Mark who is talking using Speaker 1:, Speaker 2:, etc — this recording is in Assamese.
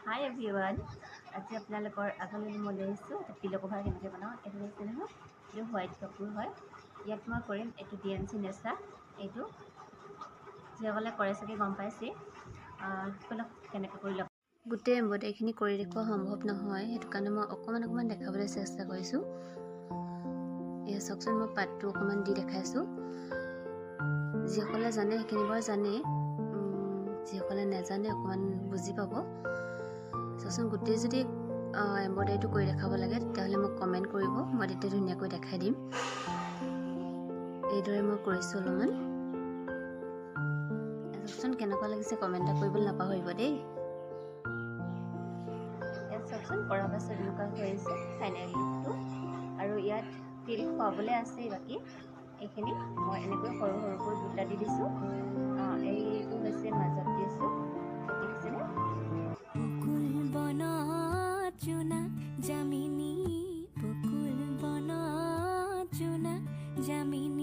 Speaker 1: হাই এভৰিৱান, আজি আপোনালোকৰ আগলৈ মই লৈ আহিছোঁ এটা পিলো কভাৰ কেনেকৈ বনাওঁ। এইটো হৈছে নহয়, এইটো হোৱাইট কাপোৰ হয়। ইয়াত মই কৰিম এইটো DNC নেচা। এইটো যিসকলে কৰে চাগে গম পাইছে। কেনেকৈ কৰি ল'ব। গোটেই এম্ব্ৰইডাৰীখিনি কৰি দেখুওৱা সম্ভৱ নহয়, সেইটো কাৰণে মই অকণমান দেখাবলৈ চেষ্টা কৰিছোঁ। এয়া চাওকচোন, মই পাতটো অকণমান দি দেখাইছোঁ। যিসকলে জানে সেইখিনি বাৰু জানেই, যিসকলে নাজানে অকণমান বুজি পাব। চাওকচোন, গোটেই যদি এম্ব্ৰইডাৰীটো কৰি দেখাব লাগে তেতিয়াহ'লে মোক কমেণ্ট কৰিব, মই তেতিয়া ধুনীয়াকৈ দেখাই দিম। এইদৰে মই কৰিছোঁ অলপমান। চাওকচোন কেনেকুৱা লাগিছে কমেণ্ট এটা কৰিবলৈ নাপাহৰিব দেই। ইয়াত চাওকচোন কৰাৰ পাছত এনেকুৱা হৈ আহিছে ফাইনেল লুকটো। আৰু ইয়াত ফিল খুৱাবলৈ আছেই বাকী। এইখিনি মই এনেকৈ সৰুকৈ বুটা দি দিছোঁ। এইটো হৈছে মাজত দিছোঁ, দেখিছেনে?
Speaker 2: বকুল বনত জোনাক জামিনী, বকুল বনত জোনাক জামিনী।